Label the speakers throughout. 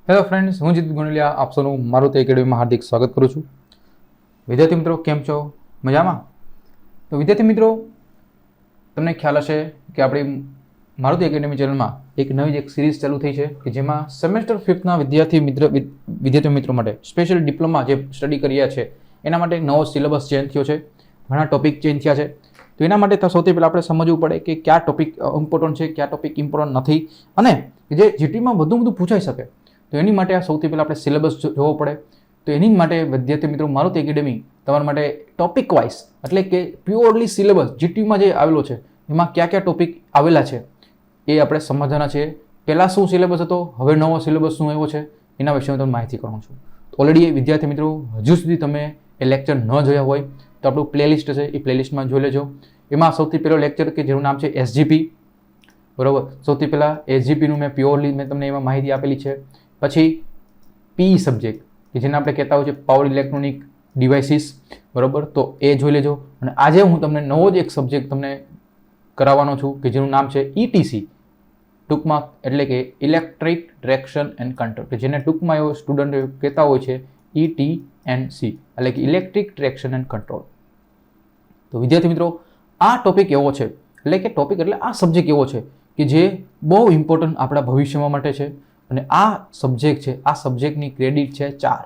Speaker 1: Hello friends, હું જીત ગુણલિયા આપ સૌનું મારુતિ એકેડમીમાં હાર્દિક સ્વાગત કરું છું. વિદ્યાર્થી મિત્રો, કેમ છો? મજામાં? તો વિદ્યાર્થી મિત્રો, તમને ખ્યાલ હશે કે આપણી મારુતિ એકેડમી ચેનલમાં એક નવી સિરીઝ ચાલુ થઈ છે કે જેમાં સેમેસ્ટર 5ના વિદ્યાર્થી મિત્રો માટે સ્પેશિયલ ડિપ્લોમા જે સ્ટડી કર્યા છે એના માટે નવો સિલેબસ ચેન્જ થયો છે, ઘણા ટોપિક ચેન્જ થયા છે. તો એના માટે સૌથી પહેલાં આપણે સમજવું પડે કે કયા ટોપિક ઇમ્પોર્ટન્ટ છે, કયા ટોપિક ઇમ્પોર્ટન્ટ નથી, અને જે જીટીમાં બધું પૂછાઈ શકે. તો એની માટે આ સૌથી પહેલાં આપણે સિલેબસ જોવો પડે. તો એની માટે વિદ્યાર્થી મિત્રો, મારુતિ એકેડમી તમારા માટે ટોપિક વાઇઝ એટલે કે પ્યોરલી સિલેબસ જીટીયુમાં જે આવેલો છે એમાં કયા કયા ટોપિક આવેલા છે એ આપણે સમજવાના છે. પહેલાં શું સિલેબસ હતો, હવે નવો સિલેબસ શું આવ્યો છે, એના વિશે હું તમને માહિતી કરું છું. તો ઓલરેડી વિદ્યાર્થી મિત્રો, હજુ સુધી તમે એ લેક્ચર ન જોયા હોય તો આપણું પ્લેલિસ્ટ છે, એ પ્લેલિસ્ટમાં જોઈ લેજો. એમાં સૌથી પહેલો લેક્ચર કે જેનું નામ છે એસજીપી, બરાબર. સૌથી પહેલાં એસજીપીનું મેં તમને એમાં માહિતી આપેલી છે. પછી પી સબ્જેક્ટ કે જેને આપણે કહેતા હોય છે પાવર ઇલેક્ટ્રોનિક ડિવાઇસીસ, બરાબર. તો એ જોઈ લેજો. અને આજે હું તમને નવો જ એક સબ્જેક્ટ તમને કરાવવાનો છું કે જેનું નામ છે ઈટીસી, ટૂંકમાં એટલે કે ઇલેક્ટ્રિક ટ્રેક્શન એન્ડ કંટ્રોલ, કે જેને ટૂંકમાં એવો સ્ટુડન્ટ કહેતા હોય છે ETNC, એટલે કે ઇલેક્ટ્રિક ટ્રેક્શન એન્ડ કંટ્રોલ. તો વિદ્યાર્થી મિત્રો, આ ટોપિક એવો છે, એટલે કે ટોપિક એટલે આ સબ્જેક્ટ એવો છે કે જે બહુ ઇમ્પોર્ટન્ટ આપણા ભવિષ્યમાં માટે છે. અને આ સબ્જેક્ટ છે, આ સબ્જેક્ટની ક્રેડિટ છે 4.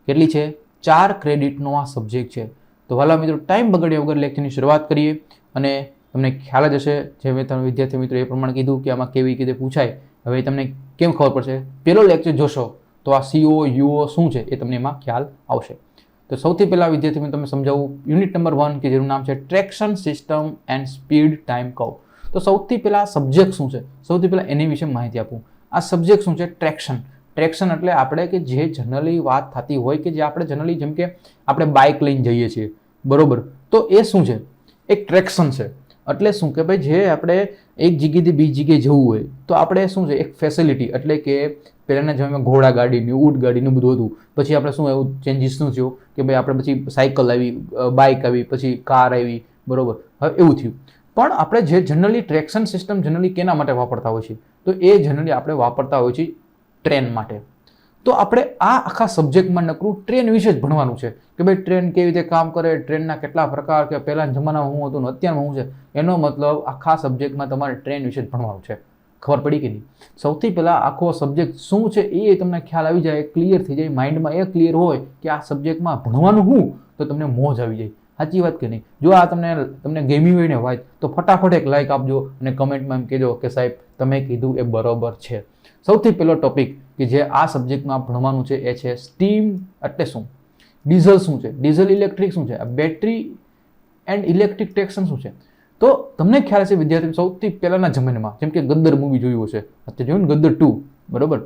Speaker 1: કેટલી છે? 4 ક્રેડિટનો આ સબ્જેક્ટ છે. તો વાલા મિત્રો, ટાઈમ બગાડ્યા વગર લેક્ચરની શરૂઆત કરીએ. અને તમને ખ્યાલ જ હશે, જે મેં તમે વિદ્યાર્થી મિત્રો એ પ્રમાણે કીધું કે આમાં કેવી રીતે પૂછાય. હવે તમને કેમ ખબર પડશે? પહેલો લેક્ચર જોશો તો આ CO UO શું છે એ તમને એમાં ખ્યાલ આવશે. તો સૌથી પહેલાં વિદ્યાર્થી મિત્રો તમને સમજાવું યુનિટ નંબર 1 કે જેનું નામ છે traction system and speed time curve. તો સૌથી પહેલાં સબ્જેક્ટ શું છે, સૌથી પહેલાં એની વિશે માહિતી આપું. આ સબ્જેક્ટ શું છે? ટ્રેક્શન. ટ્રેક્શન એટલે આપણે કે જે જનરલી વાત થતી હોય કે જે આપણે જનરલી, જેમ કે આપણે બાઇક લઈને જઈએ છીએ, બરોબર. તો એ શું છે? એક ટ્રેક્શન છે. એટલે શું કે ભાઈ, જે આપણે એક જગ્યાએથી બીજી જગ્યાએ જવું હોય તો આપણે શું છે, એક ફેસિલિટી, એટલે કે પહેલાંના જમાનામાં ઘોડા ગાડીની, ઊંટ ગાડીનું બધું હતું. પછી આપણે શું એવું ચેન્જીસ શું થયું કે ભાઈ આપણે પછી સાયકલ આવી, બાઇક આવી, પછી કાર આવી, બરોબર. હવે એવું થયું. પણ આપણે જે જનરલી ટ્રેક્શન સિસ્ટમ જનરલી કેના માટે વાપરતા હોય છે? તો એ જનરલી આપણે વાપરતા હોય છે ટ્રેન માટે. તો આપણે આ આખા સબ્જેક્ટમાં નકરું ટ્રેન વિશે જ ભણવાનું છે કે ભાઈ ટ્રેન કેવી રીતે કામ કરે, ટ્રેનના કેટલા પ્રકાર, કે પહેલાના જમાનામાં શું હતું ને અત્યારમાં શું છે. એનો મતલબ આખા સબ્જેક્ટમાં તમારે ટ્રેન વિશે જ ભણવાનું છે. ખબર પડી કે નહીં? સૌથી પહેલાં આખો સબ્જેક્ટ શું છે એ તમને ખ્યાલ આવી જાય, ક્લિયર થઈ જાય, માઇન્ડમાં એ ક્લિયર હોય કે આ સબ્જેક્ટમાં ભણવાનું શું, તો તમને મોજ આવી જાય. સાચી વાત કે નહીં? જો આ તમને ગેમી હોય ને વાત, તો ફટાફટ એક લાઇક આપજો અને કમેન્ટમાં એમ કહેજો કે સાહેબ તમે કીધું એ બરોબર છે. સૌથી પહેલો ટોપિક કે જે આ સબ્જેક્ટમાં ભણવાનું છે એ છે સ્ટીમ એટલે શું, ડીઝલ શું છે, ડીઝલ ઇલેક્ટ્રિક શું છે, બેટરી એન્ડ ઇલેક્ટ્રિક ટ્રેક્શન શું છે. તો તમને ખ્યાલ છે વિદ્યાર્થી, સૌથી પહેલાના જમાનામાં જેમ કે ગદ્દર મૂવી જોયું હશે, અત્યારે જોયું ને ગદ્દર 2, બરોબર.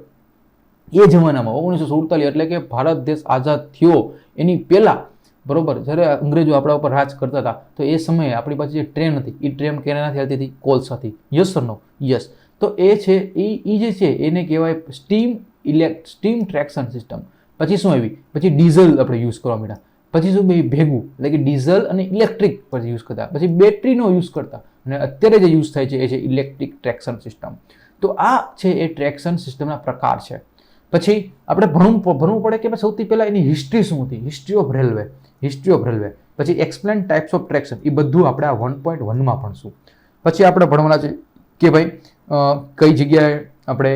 Speaker 1: એ જમાનામાં 1947 એટલે કે ભારત દેશ આઝાદ થયો એની પહેલાં, બરોબર, જ્યારે અંગ્રેજો આપણા ઉપર રાજ કરતા હતા તો એ સમયે આપણી પાસે જે ટ્રેન હતી એ ટ્રેન કેનાથી આવતી હતી? કોલસાથી. Yes or no? યસ. તો એ છે એ જે છે એને કહેવાય સ્ટીમ ટ્રેક્શન સિસ્ટમ. પછી શું આવી? પછી ડીઝલ આપણે યુઝ કરવા માંડ્યા. પછી શું ભેગું, એટલે કે ડીઝલ અને ઇલેક્ટ્રિક પછી યુઝ કરતા, પછી બેટરીનો યુઝ કરતા, અને અત્યારે જે યુઝ થાય છે એ છે ઇલેક્ટ્રિક ટ્રેક્શન સિસ્ટમ. તો આ છે એ ટ્રેક્શન સિસ્ટમના પ્રકાર છે. પછી આપણે ભણવું પડે કે સૌથી પહેલાં એની હિસ્ટ્રી શું હતી, હિસ્ટ્રી ઓફ રેલવે. પછી એક્સપ્લેન ટાઈપ્સ ઓફ ટ્રેક્શન, એ બધું આપણે આ 1.1માં ભણશું. પછી આપણે ભણવાના છે કે ભાઈ કઈ જગ્યાએ આપણે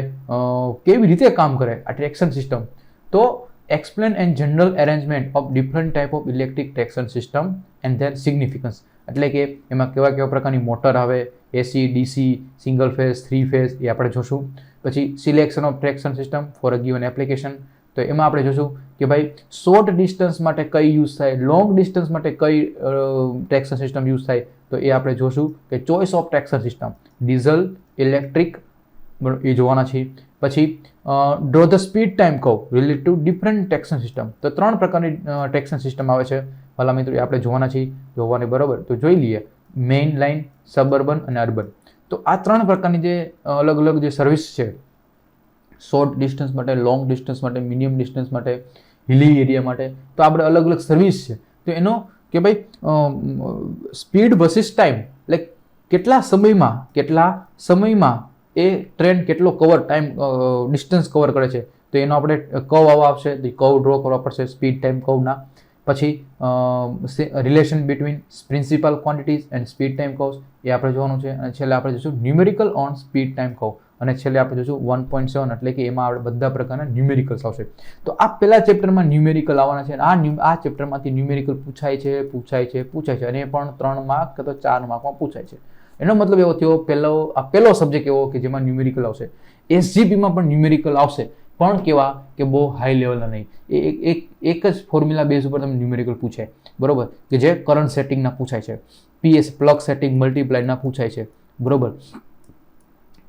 Speaker 1: કેવી રીતે કામ કરે આ ટ્રેક્શન સિસ્ટમ. તો explain and general arrangement of different type of electric traction system and their significance, એટલે કે એમાં કેવા પ્રકારની મોટર આવે, AC, DC, single phase, 3 phase, એ આપણે જોશું. પછી selection of traction system for a given application, તો એમાં આપણે જોશું કે ભાઈ શોર્ટ ડિસ્ટન્સ માટે કઈ યુઝ થાય, લોંગ ડિસ્ટન્સ માટે કઈ ટ્રેક્શન સિસ્ટમ યુઝ થાય, તો એ આપણે જોશું કે choice of traction system diesel, electric, એ જોવાના છે. પછી draw the speed time curve related to different traction system, તો 3 પ્રકારની ટ્રેક્શન સિસ્ટમ આવે છે વાલા મિત્રો, એ આપણે જોવાના છીએ. જોવાને બરાબર, તો જોઈ લઈએ. મેઇન લાઇન, સબઅર્બન અને અર્બન. તો આ 3 પ્રકારની જે અલગ અલગ જે સર્વિસ છે, શોર્ટ ડિસ્ટન્સ માટે, લોંગ ડિસ્ટન્સ માટે, મીડિયમ ડિસ્ટન્સ માટે, હિલી એરિયા માટે, તો આપણે અલગ અલગ સર્વિસ છે. તો એનો કે ભાઈ સ્પીડ વર્સિસ ટાઈમ, એટલે કેટલા સમયમાં એ ટ્રેન કેટલો ડિસ્ટન્સ કવર કરે છે, તો એનો આપણે કર્વ આવા આવશે, તો કર્વ ડ્રો કરવા પડશે સ્પીડ ટાઈમ કર્વના. પછી relation between principal quantities and speed time curves એ આપણે જોવાનું છે. અને છેલ્લે આપણે જોઈશું numerical on speed time curve. અને છેલ્લે આપણે જોઈશું 1.7 એટલે કે એમાં આપણે બધા પ્રકારના ન્યુમેરિકલ્સ આવશે. તો આ પહેલા ચેપ્ટરમાં ન્યુમેરિકલ આવવાના છે. આ ચેપ્ટરમાંથી ન્યુમેરિકલ પૂછાય છે અને એ પણ 3 માર્ક કે તો 4 માર્કમાં પૂછાય છે. એનો મતલબ એવો થયો પહેલો સબ્જેક્ટ એવો કે જેમાં ન્યુમેરિકલ આવશે. એસજીપીમાં પણ ન્યુમેરિકલ આવશે, પણ કેવા કે બહુ હાઈ લેવલના નહીં. એક જ ફોર્મ્યુલા બેઝ ઉપર તમને ન્યુમેરિકલ પૂછે, બરોબર, કે જે કરંટ સેટિંગના પૂછાય છે, પીએસ પ્લગ સેટિંગ મલ્ટીપ્લાયના પૂછાય છે, બરોબર.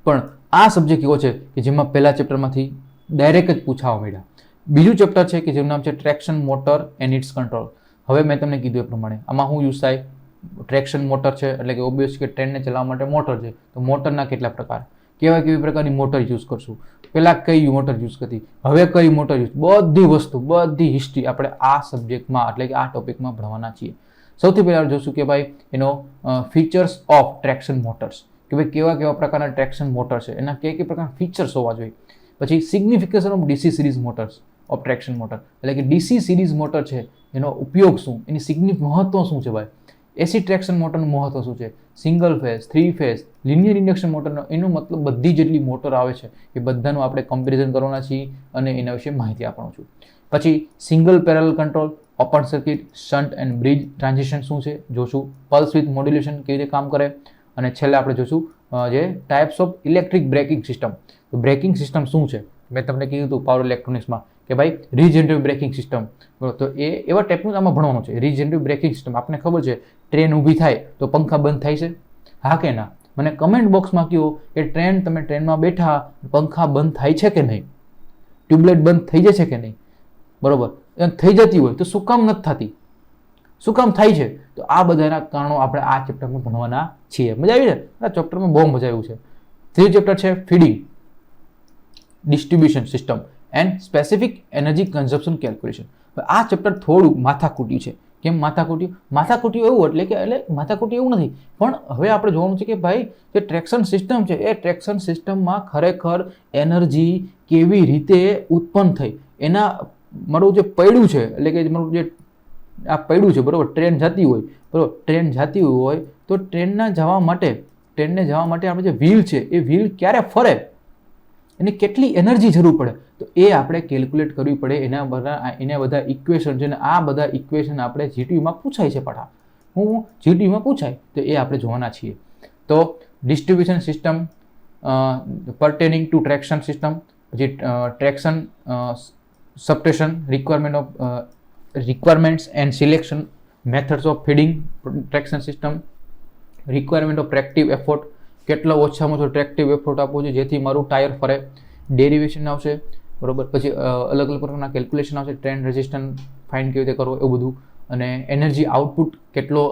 Speaker 1: પણ આ સબ્જેક્ટ એવો છે કે જેમાં પહેલા ચેપ્ટરમાંથી ડાયરેક્ટ જ પૂછાવા મળ્યા. બીજું ચેપ્ટર છે કે જેનું નામ છે traction motor and its control. હવે મેં તમને કીધું એ પ્રમાણે આમાં શું યુઝ થાય? ટ્રેક્શન મોટર છે એટલે કે ઓબ્વિયસ કે ટ્રેનને ચલાવવા માટે મોટર છે, તો મોટરના કેટલા પ્રકાર, કેવી પ્રકારની મોટર યુઝ કરશું, પહેલાં કઈ મોટર યુઝ કરતી, હવે કઈ મોટર યુઝ, બધી વસ્તુ, બધી હિસ્ટ્રી આપણે આ સબ્જેક્ટમાં એટલે કે આ ટોપિકમાં ભણવાના છીએ. સૌથી પહેલાં જોશું કે ભાઈ એનો ફીચર્સ ઓફ ટ્રેક્શન મોટર્સ, કે ભાઈ કેવા પ્રકારના ટ્રેક્શન મોટર છે, એના કયા પ્રકારના ફીચર્સ હોવા જોઈએ. પછી signification of DC series motors of traction motor, એટલે કે ડીસી સિરીઝ મોટર છે એનો ઉપયોગ શું, એની મહત્વ શું છે ભાઈ. એસી ટ્રેક્શન મોટરનું મહત્વ શું છે, single phase, 3 phase, linear induction મોટરનો, એનો મતલબ બધી જેટલી મોટર આવે છે એ બધાનું આપણે કમ્પેરિઝન કરવાના છીએ અને એના વિશે માહિતી આપવાનું છું. પછી single parallel control, open circuit, shunt and bridge transition શું છે જોશું, પલ્સ વિથ મોડ્યુલેશન કેવી રીતે કામ કરે, અને છેલ્લે આપણે જોશું જે types of electric braking system. તો બ્રેકિંગ સિસ્ટમ શું છે મેં તમને કીધું હતું પાવર ઇલેક્ટ્રોનિક્સમાં કે ભાઈ રીજનરેટિવ બ્રેકિંગ સિસ્ટમ, તો એ એવા ટાઈપનું આમાં ભણવાનું છે. રીજનરેટિવ બ્રેકિંગ સિસ્ટમ આપણને ખબર છે ટ્રેન ઊભી થાય તો પંખા બંધ થાય છે, હા કે ના? મને કમેન્ટ બોક્સમાં કહો કે તમે ટ્રેનમાં બેઠા પંખા બંધ થાય છે કે નહીં, ટ્યુબલાઇટ બંધ થઈ જાય છે કે નહીં, બરોબર, થઈ જતી હોય તો શું કામ નથી થતી, શું કામ થાય છે? તો આ બધાના કારણો આપણે આ ચેપ્ટરમાં ભણવાના છીએ. મજા આવી છે? આ ચેપ્ટરમાં બહુ મજા આવ્યું છે. ત્રીજું ચેપ્ટર છે feeding, distribution system and specific energy consumption calculation. આ ચેપ્ટર થોડું માથાકૂટ્યું છે. કેમ માથાકૂટ્યું? માથાકૂટ્યું એવું એટલે માથાકૂટ્યું એવું નથી, પણ હવે આપણે જોવાનું છે કે ભાઈ જે ટ્રેક્શન સિસ્ટમ છે એ ટ્રેક્શન સિસ્ટમમાં ખરેખર એનર્જી કેવી રીતે ઉત્પન્ન થઈ, એના મારું જે પૈડું છે એટલે કે મારું જે આ પૈડું છે, બરાબર, ટ્રેન જતી હોય, બરાબર, ટ્રેન જતી હોય તો ટ્રેનને જવા માટે આપણે જે વ્હીલ છે એ વ્હીલ ક્યારે ફરે, એને કેટલી એનર્જી જરૂર પડે, તો એ આપણે કેલ્ક્યુલેટ કરવી પડે. એના બધા ઇક્વેશન છે ને આ બધા ઇક્વેશન આપણે જીટીયુમાં પૂછાય છે પાછા. જીટીયુમાં પૂછાય તો એ આપણે જોવાના છીએ. તો distribution system pertaining to traction system, પછી traction substation, requirements and selection, methods of feeding traction system, requirement of tractive effort, કેટલો ઓછામાં ઓછો ટ્રેક્ટિવ એફોર્ટ આપવો જોઈએ જેથી મારું ટાયર ફરે, ડેરિવેશન આવશે, બરોબર, પછી અલગ પ્રકારના કેલ્ક્યુલેશન આવશે, ટ્રેન રેઝિસ્ટન્સ ફાઇન્ડ કેવી રીતે કરવો એ બધું, અને એનર્જી આઉટપુટ કેટલો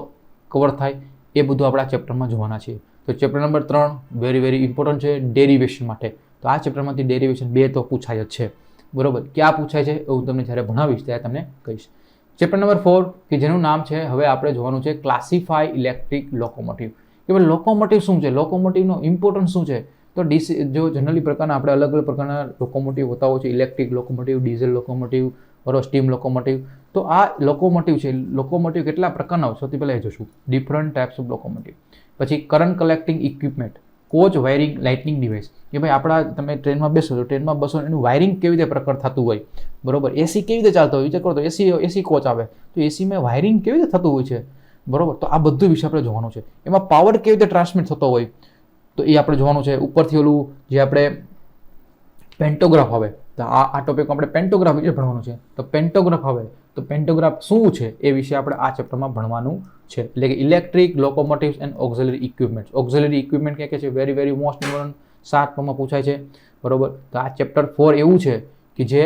Speaker 1: કવર થાય એ બધું આપણે આ ચેપ્ટરમાં જોવાના છીએ. તો ચેપ્ટર નંબર 3 વેરી ઇમ્પોર્ટન્ટ છે ડેરિવેશન માટે. તો આ ચેપ્ટરમાંથી ડેરિવેશન 2 તો પૂછાય જ છે, બરોબર. ક્યાં પૂછાય છે એવું તમને જ્યારે ભણાવીશ ત્યારે તમને કહીશ. ચેપ્ટર નંબર 4 કે જેનું નામ છે હવે આપણે જોવાનું છે ક્લાસિફાય ઇલેક્ટ્રિક લોકોમોટિવ, કે ભાઈ લોકોમોટિવ શું છે, લોકોમોટિવનો ઇમ્પોર્ટન્સ શું છે. તો જો જનરલી પ્રકારના આપણે અલગ પ્રકારના લોકોમોટિવ હોતા હોય છે, ઇલેક્ટ્રિક લોકોમોટિવ, ડીઝલ લોકોમોટિવ, બરોબર, સ્ટીમ લોકોમોટિવ. તો આ લોકોમોટિવ છે, લોકોમોટિવ કેટલા પ્રકારના હોય સૌથી પહેલાં એ જોશું, ડિફરન્ટ ટાઈપ્સ ઓફ લોકોમોટિવ. પછી current collecting equipment, coach wiring lightning device, કે ભાઈ આપણા તમે ટ્રેનમાં બેસો તો ટ્રેનમાં બસો એનું વાયરિંગ કેવી રીતે પ્રકાર થતું હોય, બરોબર. એસી કેવી રીતે ચાલતો હોય વિચાર કરો, તો એસી કોચ આવે તો એસીમાં વાયરિંગ કેવી રીતે થતું હોય છે, બરોબર. તો આ બધું વિશે આપણે જોવાનું છે. એમાં પાવર કેવી રીતે ટ્રાન્સમિટ થતો હોય તો એ આપણે જોવાનું છે. ઉપરથી ઓલું જે આપણે પેન્ટોગ્રાફ આવે તો આ ટોપિકમાં આપણે પેન્ટોગ્રાફ વિશે ભણવાનું છે. તો પેન્ટોગ્રાફ આવે તો પેન્ટોગ્રાફ શું છે એ વિશે આપણે આ ચેપ્ટરમાં ભણવાનું છે. એટલે કે electric locomotives and auxiliary equipments. Auxiliary equipment કે છે વેરી મોસ્ટ ઇમ્પોર્ટન્ટ, 7 માં પૂછાય છે, બરોબર. તો આ ચેપ્ટર 4 એવું છે કે જે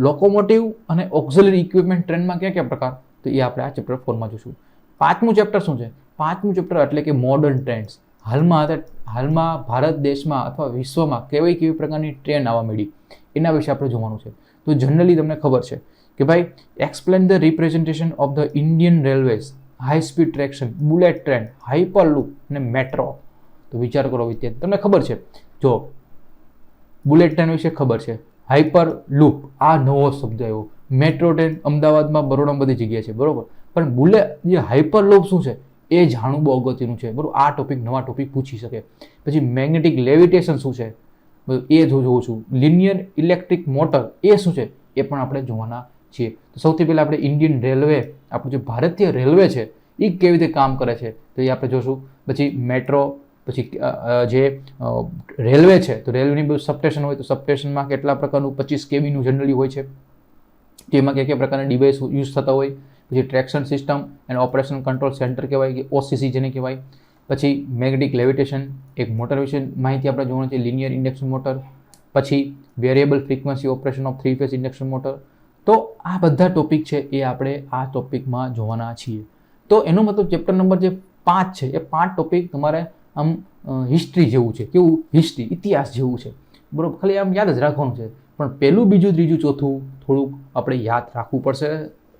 Speaker 1: લોકોમોટિવ અને ઓક્ઝિલરી ઇક્વિપમેન્ટ ટ્રેનમાં કયા પ્રકાર, તો એ આપણે આ ચેપ્ટર 4માં જોઈશું. 5મું ચેપ્ટર શું છે? 5મું ચેપ્ટર એટલે કે મોડર્ન ટ્રેન્ડ્સ. હાલમાં ભારત દેશમાં અથવા વિશ્વમાં કેવી પ્રકારની ટ્રેન આવવા મળી એના વિશે આપણે જોવાનું છે. તો જનરલી તમને ખબર છે કે ભાઈ explain the representation of the Indian railways, high speed traction, bullet train, hyper loop અને મેટ્રો. તો વિચાર કરો વિદ્યાર્થી, તમને ખબર છે જો બુલેટ ટ્રેન વિશે ખબર છે, હાઇપર લૂપ, આ નવો શબ્દ આવ્યો. મેટ્રો ટ્રેન અમદાવાદમાં, બરોડામાં બધી જગ્યાએ છે, બરોબર. પણ બુલેટ જે હાઇપર લૂપ શું છે એ જાણવું બહુ અગત્યનું છે, બરોબર. આ ટોપિક, નવા ટોપિક પૂછી શકે. પછી મેગ્નેટિક લેવિટેશન શું છે એ જોઉં છું. લિનિયર ઇલેક્ટ્રિક મોટર એ શું છે એ પણ આપણે જોવાના છીએ. તો સૌથી પહેલાં આપણે ઇન્ડિયન રેલવે, આપણું જે ભારતીય રેલવે છે એ કેવી રીતે કામ કરે છે તો એ આપણે જોશું. પછી મેટ્રો, પછી જે રેલવે છે તો રેલવેની બધું સબસ્ટેશન હોય તો સબસ્ટેશનમાં કેટલા પ્રકારનું 25 kVનું જનરલી હોય છે, જેમાં કયા કયા પ્રકારના ડિવાઇસ યુઝ થતા હોય. પછી traction system and operation control centre કહેવાય કે OCC જેને કહેવાય. પછી મેગ્નેટિક લેવિટેશન, એક મોટર વિશે માહિતી આપણે જોવાની છે, લિનિયર ઇન્ડક્શન મોટર. પછી variable frequency operation of 3 phase induction motor. તો આ બધા ટોપિક છે એ આપણે આ ટોપિકમાં જોવાના છીએ. તો એનો મતલબ ચેપ્ટર નંબર જે 5 છે એ 5 ટોપિક તમારે આમ હિસ્ટ્રી જેવું છે. કેવું? હિસ્ટ્રી, ઇતિહાસ જેવું છે, બરોબર. ખાલી આમ યાદ જ રાખવાનું છે. પણ પહેલું, બીજું, ત્રીજું, ચોથું થોડુંક આપણે યાદ રાખવું પડશે,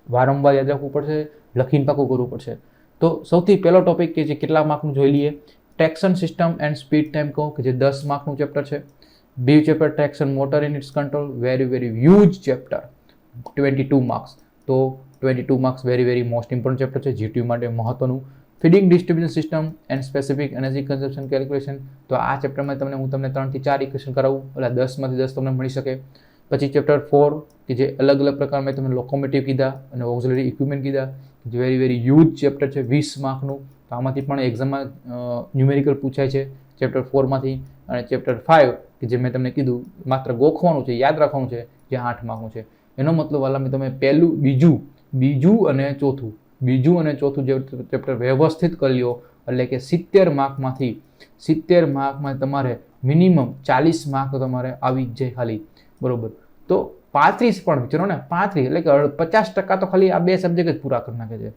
Speaker 1: વારંવાર યાદ રાખવું પડશે, લખીને પાકું કરવું પડશે. તો સૌથી પહેલો ટોપિક કે જે કેટલા માર્કનું જોઈ લઈએ, traction system and speed time કહો કે જે 10 માર્કનું ચેપ્ટર છે. બીજું chapter traction motor in its control, very huge chapter, 22 marks. તો 22 marks very most important chapter છે, જીટીયુ માટે મહત્વનું. Feeding distribution system and specific energy consumption calculation, તો આ ચેપ્ટરમાં હું તમને 3 થી 4 ઇક્વેશન કરાવું, એટલે 10 માંથી 10 તમને મળી શકે. પછી ચેપ્ટર 4 કે જે અલગ પ્રકાર મેં તમને લોકોમોટિવ કીધા અને ઓક્ઝિલરી ઇક્વિપમેન્ટ કીધા, જે વેરી હ્યુજ ચેપ્ટર છે, 20 માર્કનું. તો આમાંથી પણ એક્ઝામમાં ન્યુમેરિકલ પૂછાય છે ચેપ્ટર 4માંથી. અને ચેપ્ટર 5 કે જે મેં તમને કીધું માત્ર ગોખવાનું છે, યાદ રાખવાનું છે, જે 8 માર્કનું છે. એનો મતલબ વાલા મેં તમે પહેલું, બીજું અને ચોથું જે ચેપ્ટર વ્યવસ્થિત કરી લ્યો એટલે કે 70 માર્કમાં તમારે મિનિમમ 40 માર્ક તમારે આવી જ જાય ખાલી, બરોબર. તો 35 પણ વિચારો ને, 35 એટલે કે 50% તો ખાલી આ 2 સબ્જેક્ટ જ પૂરા કરી નાખે છે.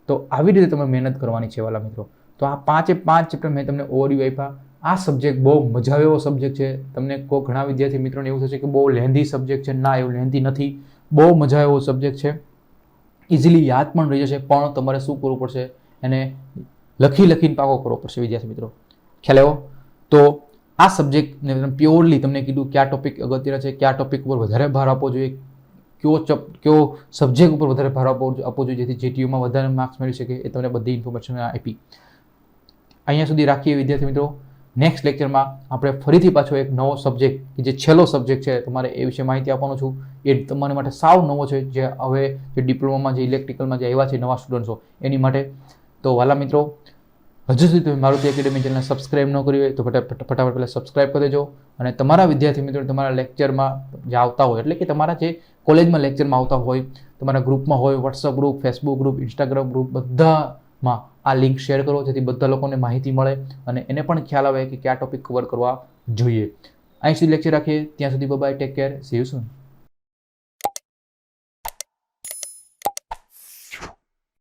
Speaker 1: તો આવી રીતે તમે મહેનત કરવાની છે વાલા મિત્રો. તો આ 5 ચેપ્ટર મેં તમને ઓવરવ્યુ આપ્યા. આ સબ્જેક્ટ બહુ મજા આવે એવો સબ્જેક્ટ છે. તમને ઘણા વિદ્યાર્થી મિત્રોને એવું થશે કે બહુ લેન્ધી સબ્જેક્ટ છે. ના, એવું લેન્ધી નથી, બહુ મજા આવે એવો સબ્જેક્ટ છે. ઇઝીલી યાદ પણ રહી જશે, પણ તમારે શું કરવું પડશે, એને લખીને પાકો કરવો પડશે વિદ્યાર્થી મિત્રો. ખ્યાલ આવ્યો? તો આ સબ્જેક્ટને પ્યોરલી તમને કીધું કયા ટોપિક અગત્યના છે, કયા ટોપિક ઉપર વધારે ભાર આપવો જોઈએ, કયો સબ્જેક્ટ ઉપર વધારે ભાર આપવો જોઈએ જેથી જીટીયુમાં વધારે માર્ક્સ મેળવી શકે, એ તમને બધી ઇન્ફોર્મેશન આપી. અહીંયા સુધી રાખીએ વિદ્યાર્થી મિત્રો. નેક્સ્ટ લેક્ચરમાં આપણે ફરીથી પાછો એક નવો સબ્જેક્ટ કે જે છેલ્લો સબ્જેક્ટ છે તમારે એ વિશે માહિતી આપવાનો છું. એ તમારા માટે સાવ નવો છે, જે હવે જે ડિપ્લોમામાં, જે ઇલેક્ટ્રિકલમાં જે આવ્યા છે નવા સ્ટુડન્ટ્સો એની માટે. તો વાલા મિત્રો, હજુ સુધી તમે મારુતિ એકેડમી ચેનલને સબસ્ક્રાઇબ ન કરી હોય તો ફટાફટ પહેલાં સબસ્ક્રાઇબ કરી દેજો. અને તમારા વિદ્યાર્થી મિત્રો તમારા લેક્ચરમાં જે આવતા હોય, એટલે કે તમારા જે કોલેજમાં લેક્ચરમાં આવતા હોય, તમારા ગ્રુપમાં હોય, WhatsApp group, Facebook group, Instagram group, બધામાં આ લિંક શેર કરો જેથી બધા લોકોને માહિતી મળે અને એને પણ ખ્યાલ આવે કે કયા ટોપિક કવર કરવા જોઈએ. અહીં સુધી લેક્ચર રાખીએ, ત્યાં સુધી bye, take care, see you soon.